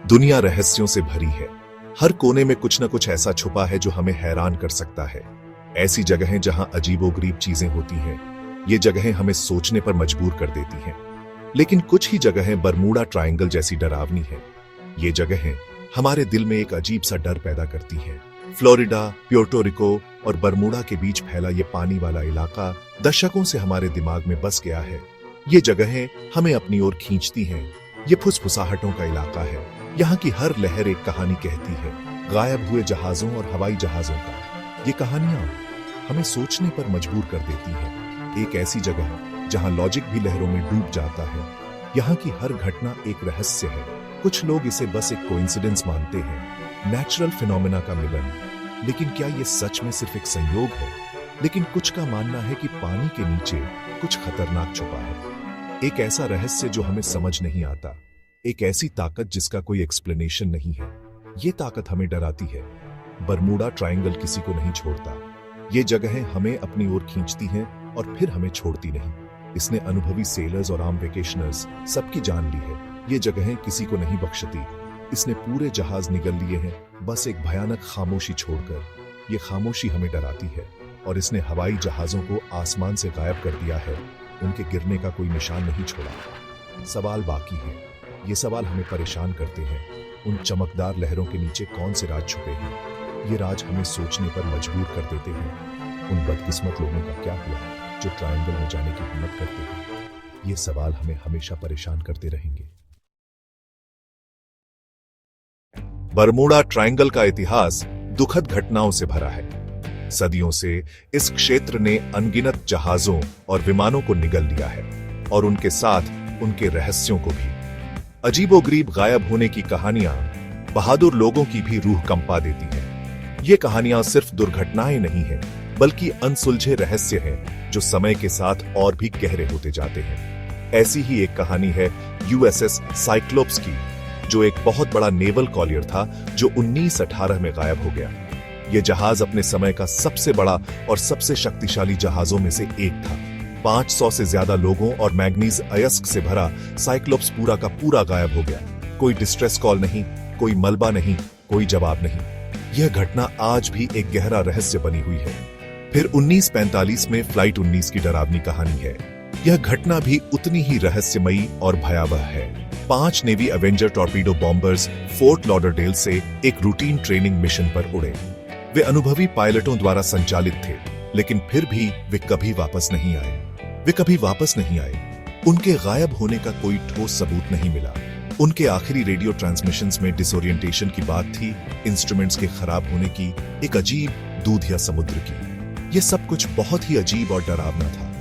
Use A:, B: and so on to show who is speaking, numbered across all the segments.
A: दुनिया रहस्यों से भरी है। हर कोने में कुछ न कुछ ऐसा छुपा है जो हमें हैरान कर सकता है। ऐसी जगहें जहां अजीबोगरीब चीजें होती हैं, ये जगहें हमें सोचने पर मजबूर कर देती हैं। लेकिन कुछ ही जगहें बरमूडा ट्रायंगल जैसी डरावनी हैं। ये जगहें हमारे दिल में एक अजीब सा डर पैदा करती हैं। फ्लोरिडा, प्योर्टो रिको और बरमूडा के बीच फैला ये पानी वाला इलाका दशकों से हमारे दिमाग में बस गया है। ये जगहें हमें अपनी ओर खींचती हैं। ये फुसफुसाहटों का इलाका है। यहाँ की हर लहर एक कहानी कहती है, गायब हुए जहाजों और हवाई जहाजों का। ये कहानियां हमें सोचने पर मजबूर कर देती हैं। एक ऐसी जगह जहां लॉजिक भी लहरों में डूब जाता है। यहाँ की हर घटना एक रहस्य है। कुछ लोग इसे बस एक कोइंसिडेंस मानते हैं, नेचुरल फिनोमेना का मिलन। लेकिन क्या ये सच में सिर्फ एक संयोग है? लेकिन कुछ का मानना है कि पानी के नीचे कुछ खतरनाक छुपा है। एक ऐसा रहस्य जो हमें समझ नहीं आता। एक ऐसी ताकत जिसका कोई एक्सप्लेनेशन नहीं है। ये ताकत हमें डराती है। बरमूडा ट्रायंगल किसी को नहीं छोड़ता। ये जगहें हमें अपनी ओर खींचती हैं और फिर हमें छोड़ती नहीं। इसने अनुभवी सेलर्स और आम वेकेशनर्स सबकी जान ली है। ये जगहें किसी को नहीं बख्शती। इसने पूरे जहाज निगल लिए हैं, बस एक भयानक खामोशी छोड़कर। ये खामोशी हमें डराती है। और इसने हवाई जहाजों को आसमान से गायब कर दिया है। उनके गिरने का कोई निशान नहीं छोड़ा। सवाल बाकी है। ये सवाल हमें परेशान करते हैं। उन चमकदार लहरों के नीचे कौन से राज छुपे हैं? ये राज हमें सोचने पर मजबूर कर देते हैं। उन बदकिस्मत लोगों का क्या हुआ जो ट्रायंगल में जाने की हिम्मत करते हैं? ये सवाल हमें हमेशा परेशान करते रहेंगे। बरमूडा ट्रायंगल का इतिहास दुखद घटनाओं से भरा है। सदियों से इस क्षेत्र ने अनगिनत जहाजों और विमानों को निगल लिया है, और उनके साथ उनके रहस्यों को भी। अजीबोगरीब गायब होने की कहानियां बहादुर लोगों की भी रूह कंपा देती हैं। ये कहानियां सिर्फ दुर्घटनाएं नहीं हैं, बल्कि अनसुलझे रहस्य हैं जो समय के साथ और भी गहरे होते जाते हैं। ऐसी ही एक कहानी है यूएसएस साइक्लोप्स की, जो एक बहुत बड़ा नेवल कॉलियर था जो 1918 में गायब हो गया। यह जहाज अपने समय का सबसे बड़ा और सबसे शक्तिशाली जहाजों में से एक था। 500 से ज्यादा लोगों और मैग्नीज अयस्क से भरा साइक्लोप्स पूरा का पूरा गायब हो गया। कोई डिस्ट्रेस कॉल नहीं, कोई मलबा नहीं, कोई जवाब नहीं। यह घटना आज भी एक गहरा रहस्य बनी हुई है। फिर 1945 में फ्लाइट 19 की डरावनी कहानी है। यह घटना भी उतनी ही रहस्यमयी और भयावह है। 5 navy Avenger torpedo bombers fort Lauderdale से एक रूटीन ट्रेनिंग मिशन पर उड़े। वे अनुभवी पायलटों द्वारा संचालित थे, लेकिन फिर भी वे कभी वापस नहीं आए। उनके गायब होने का कोई ठोस सबूत नहीं मिला। उनके आखिरी रेडियो ट्रांसमिशंस में डिसोरिएंटेशन की बात थी, इंस्ट्रूमेंट्स के खराब होने की, एक अजीब दूध या समुद्र की। यह सब कुछ बहुत ही अजीब और डरावना था।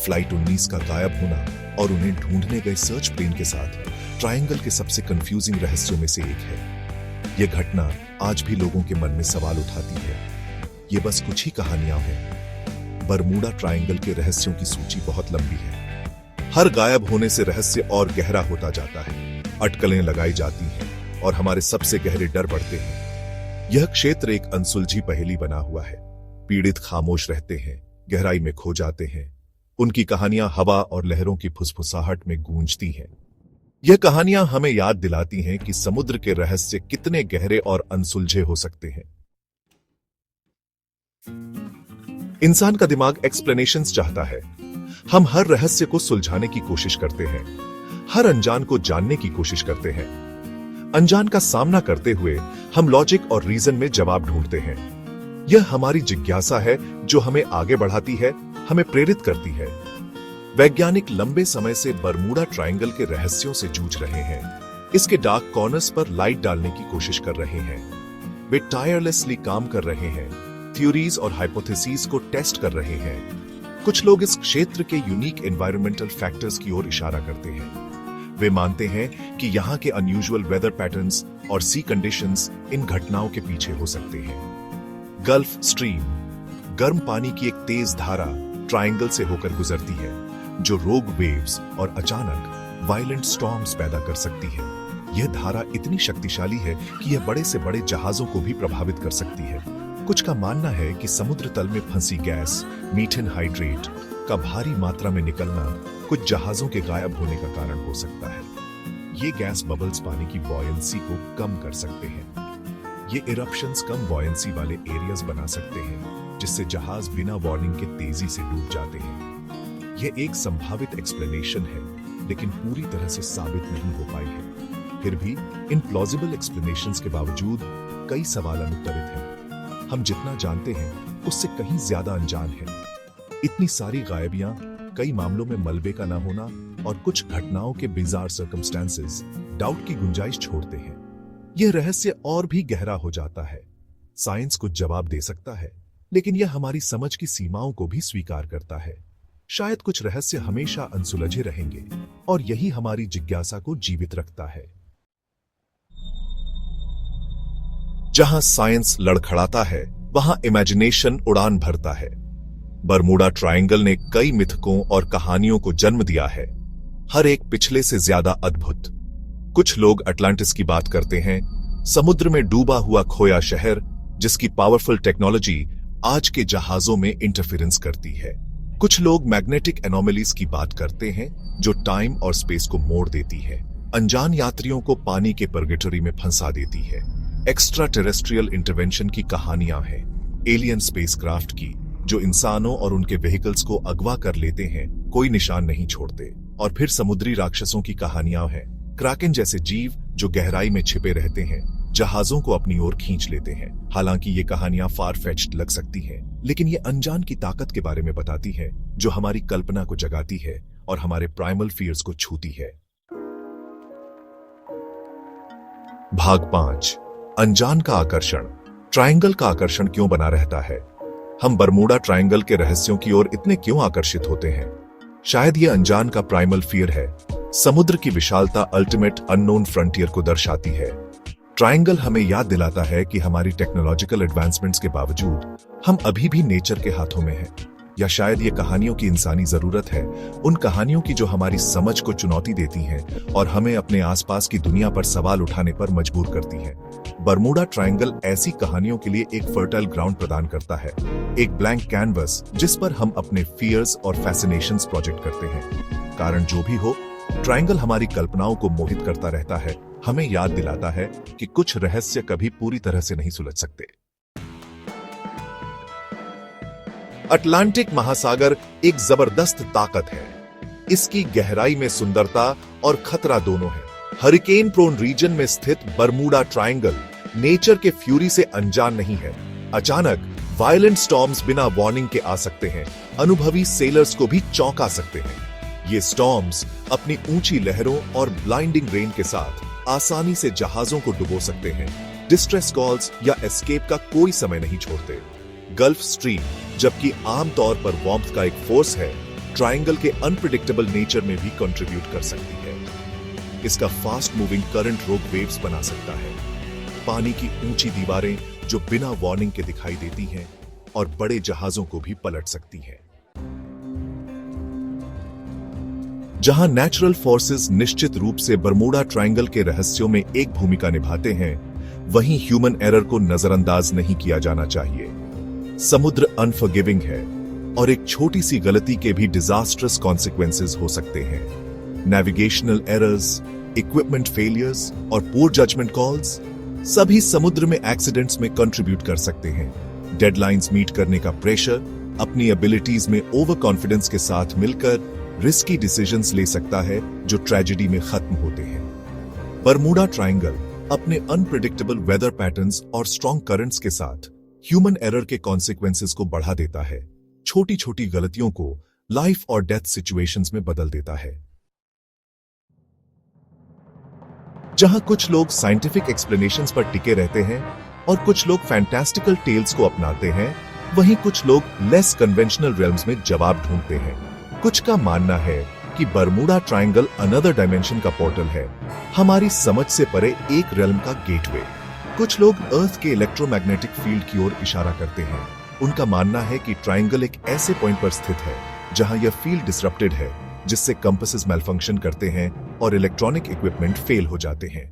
A: फ्लाइट 19 का गायब होना और उन्हें ढूंढने गए सर्च प्लेन के साथ ट्रायंगल के सबसे कंफ्यूजिंग रहस्यों में से एक है। यह घटना आज भी लोगों के मन में सवाल उठाती है। ये बस कुछ ही कहानियां हैं। बरमूडा ट्रायंगल के रहस्यों की सूची बहुत लंबी है। हर गायब होने से रहस्य और गहरा होता जाता है। अटकलें लगाई जाती हैं और हमारे सबसे गहरे डर बढ़ते हैं। यह क्षेत्र एक अनसुलझी पहेली बना हुआ है। पीड़ित खामोश रहते हैं, गहराई में खो जाते हैं। उनकी कहानियां हवा और लहरों की फुसफुसाहट में गूंजती हैं। यह कहानियां हमें याद दिलाती हैं कि समुद्र के रहस्य कितने गहरे और अनसुलझे हो सकते हैं। इंसान का दिमाग एक्सप्लेनेशंस चाहता है। हम हर रहस्य को सुलझाने की कोशिश करते हैं, हर अनजान को जानने की कोशिश करते हैं। अनजान का सामना करते हुए हम लॉजिक और रीजन में जवाब ढूंढते हैं। यह हमारी जिज्ञासा है जो हमें आगे बढ़ाती है, हमें प्रेरित करती है। वैज्ञानिक लंबे समय से बरमूडा ट्रायंगल के रहस्यों से जूझ रहे हैं। इसके डार्क कॉर्नर्स पर लाइट डालने की कोशिश कर रहे हैं। वे टायरलेसली काम कर रहे हैं, थ्योरीज और हाइपोथेसिस को टेस्ट कर रहे हैं। कुछ लोग इस क्षेत्र के यूनिक एनवायरमेंटल फैक्टर्स की ओर इशारा करते हैं। वे मानते हैं कि यहाँ के अनयूजुअल वेदर पैटर्न्स और सी कंडीशंस इन घटनाओं के पीछे हो सकते हैं। गल्फ स्ट्रीम, गर्म पानी की एक तेज धारा ट्रायंगल से होकर गुजरती है, जो रोग वेव्स और अचानक वायलेंट स्टॉर्म्स पैदा कर सकती है। यह धारा इतनी शक्तिशाली है कि यह बड़े से बड़े जहाजों को भी प्रभावित कर सकती है। कुछ का मानना है कि समुद्र तल में फंसी गैस मीथेन हाइड्रेट का भारी मात्रा में निकलना कुछ जहाजों के गायब होने का कारण हो सकता है। ये गैस बबल्स पानी की बॉयंसी को कम कर सकते हैं। ये इरप्शंस कम बॉयंसी वाले एरियाज बना सकते हैं, जिससे जहाज बिना वार्निंग के तेजी से डूब जाते हैं। यह एक संभावित एक्सप्लेनेशन है, लेकिन पूरी तरह से साबित नहीं हो पाई है। फिर भी इन प्लॉजिबल एक्सप्लेनेशंस के बावजूद कई सवाल अनुत्तरित हैं। हम जितना जानते हैं उससे कहीं ज्यादा अनजान हैं। इतनी सारी गायबियां, कई मामलों में मलबे का न होना और कुछ घटनाओं के बिजार सर्कमस्टेंसेस डाउट की गुंजाइश छोड़ते हैं। यह रहस्य और भी गहरा हो जाता है। साइंस कुछ जवाब दे सकता है, लेकिन यह हमारी समझ की सीमाओं को भी स्वीकार करता है। शायद कुछ रहस्य हमेशा अनसुलझे रहेंगे और यही हमारी जिज्ञासा को जीवित रखता है। जहां साइंस लड़खड़ाता है, वहां इमेजिनेशन उड़ान भरता है। बरमूडा ट्रायंगल ने कई मिथकों और कहानियों को जन्म दिया है, हर एक पिछले से ज्यादा अद्भुत। कुछ लोग अटलांटिस की बात करते हैं, समुद्र में डूबा हुआ खोया शहर जिसकी पावरफुल टेक्नोलॉजी आज के जहाजों में इंटरफेरेंस करती है। कुछ लोग मैग्नेटिक एनोमलीज की बात करते हैं जो टाइम और स्पेस को मोड़ देती है, अनजान यात्रियों को पानी के पर्गेटरी में फंसा देती है। एक्स्ट्रा टेरेस्ट्रियल इंटरवेंशन की कहानियां हैं, एलियन स्पेसक्राफ्ट की जो इंसानों और उनके व्हीकल्स को अगवा कर लेते हैं, कोई निशान नहीं छोड़ते। और फिर समुद्री राक्षसों की कहानियां हैं, क्राकेन जैसे जीव जो गहराई में छिपे रहते हैं, जहाजों को अपनी ओर खींच लेते हैं। हालांकि ये कहानियां फार फेच्ड लग सकती हैं, लेकिन ये अनजान की ताकत के बारे में बताती है जो हमारी कल्पना को जगाती है और हमारे प्राइमल फियर्स को छूती है। भाग 5, अनजान का आकर्षण। ट्रायंगल का आकर्षण क्यों बना रहता है? हम बरमूडा ट्रायंगल के रहस्यों की ओर इतने क्यों आकर्षित होते हैं? शायद ये अनजान का प्राइमल फियर है। समुद्र की विशालता अल्टीमेट अननोन फ्रंटियर को दर्शाती है। ट्रायंगल हमें याद दिलाता है कि हमारी टेक्नोलॉजिकल एडवांसमेंट्स के बावजूद हम अभी भी नेचर के हाथों में हैं। या शायद ये कहानियों की इंसानी जरूरत है, उन कहानियों की जो हमारी समझ को चुनौती देती हैं और हमें अपने आसपास की दुनिया पर सवाल उठाने पर मजबूर करती हैं। बरमूडा ट्रायंगल ऐसी कहानियों के लिए एक फर्टाइल ग्राउंड प्रदान करता है, एक ब्लैंक कैनवस जिस पर हम अपने फियर्स और फैसिनेशंस प्रोजेक्ट करते हैं। कारण जो भी हो, ट्रायंगल हमारी कल्पनाओं को मोहित करता रहता है, हमें याद दिलाता है कि कुछ रहस्य कभी पूरी तरह से नहीं सुलझ सकते। अटलांटिक महासागर एक जबरदस्त ताकत है। इसकी गहराई में सुंदरता और खतरा दोनों है। हरिकेन प्रोन रीजन में स्थित बरमूडा ट्रायंगल नेचर के फ्यूरी से अनजान नहीं है। अचानक वायलेंट स्टॉर्म्स बिना वार्निंग के आ सकते हैं, अनुभवी सेलर्स को भी चौंका सकते हैं। ये स्टॉर्म्स अपनी ऊंची लहरों और ब्लाइंडिंग रेन के साथ आसानी से जहाजों को डुबो सकते हैं। डिस्ट्रेस कॉल्स या एस्केप का कोई समय नहीं छोड़ते। गल्फ स्ट्रीम, जबकि आमतौर पर वार्मथ का एक फोर्स है, ट्रायंगल के अनप्रिडिक्टेबल नेचर में भी कंट्रीब्यूट कर सकती है। इसका फास्ट मूविंग करंट रोक वेव्स बना सकता है, पानी की ऊंची दीवारें जो बिना वार्निंग के दिखाई देती हैं और बड़े जहाजों को भी पलट सकती हैं। जहां नेचुरल फोर्सेस निश्चित रूप से बरमूडा ट्रायंगल के रहस्यों में एक भूमिका निभाते हैं, वहीं ह्यूमन एरर को नजरअंदाज नहीं किया जाना चाहिए। समुद्र अनफॉरगिविंग है और एक छोटी सी गलती के भी डिजास्ट्रस कॉन्सिक्वेंसेस हो सकते हैं। नेविगेशनल एरर्स, इक्विपमेंट फेलियर्स और पुअर जजमेंट कॉल्स सभी समुद्र में एक्सीडेंट्स में कंट्रीब्यूट कर सकते हैं। डेडलाइंस मीट करने का प्रेशर अपनी एबिलिटीज में ओवर कॉन्फिडेंस के साथ मिलकर रिस्की डिसीजंस ले सकता है जो ट्रेजेडी में खत्म होते हैं। बरमूडा ट्रायंगल अपने अनप्रिडिक्टेबल वेदर पैटर्न्स और स्ट्रॉन्ग करंट्स के साथ ह्यूमन एरर के कॉन्सिक्वेंसेस को बढ़ा देता है, छोटी छोटी गलतियों को लाइफ और डेथ सिचुएशंस में बदल देता है। जहां कुछ लोग साइंटिफिक एक्सप्लेनेशंस पर टिके रहते हैं और कुछ लोग फैंटास्टिकल टेल्स को अपनाते हैं, वहीं कुछ लोग लेस कन्वेंशनल रियल्म्स में जवाब ढूंढते हैं। कुछ का मानना है कि बरमूडा ट्रायंगल अनदर डायमेंशन का पोर्टल है, हमारी समझ से परे एक रियल्म का गेटवे। कुछ लोग अर्थ के इलेक्ट्रोमैग्नेटिक फील्ड की ओर इशारा करते हैं। उनका मानना है कि ट्रायंगल एक ऐसे पॉइंट पर स्थित है जहां यह फील्ड डिसरप्टेड है, जिससे कंपासेस मैलफंक्शन करते हैं और इलेक्ट्रॉनिक इक्विपमेंट फेल हो जाते हैं।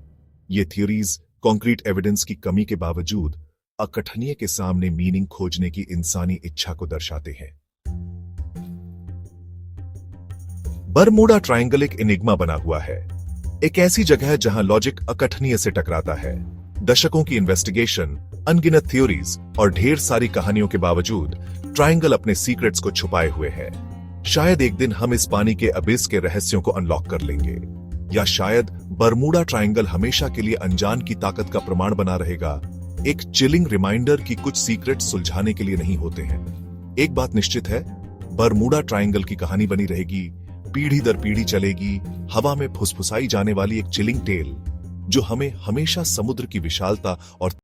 A: ये थ्योरीज कॉन्क्रीट एविडेंस की कमी के बावजूद अकथनीय के सामने मीनिंग खोजने की इंसानी इच्छा को दर्शाते हैं। बरमूडा ट्रायंगल एक एनिग्मा बना हुआ है। एक ऐसी जगह है जहां लॉजिक अकथनीय से टकराता है। दशकों की इन्वेस्टिगेशन, अनगिनत थ्योरीज और ढेर सारी कहानियों के बावजूद ट्रायंगल अपने सीक्रेट्स को छुपाए हुए है। शायद एक दिन हम इस पानी के अबिस के रहस्यों को अनलॉक कर लेंगे, या शायद बरमूडा ट्रायंगल हमेशा के लिए अनजान की ताकत का प्रमाण बना रहेगा, एक चिलिंग रिमाइंडर कि कुछ सीक्रेट सुलझाने के लिए नहीं होते हैं। एक बात निश्चित है, बरमूडा ट्रायंगल की कहानी बनी रहेगी, पीढ़ी दर पीढ़ी चलेगी, हवा में फुसफुसाई जाने वाली एक चिलिंग टेल जो हमें हमेशा समुद्र की विशालता और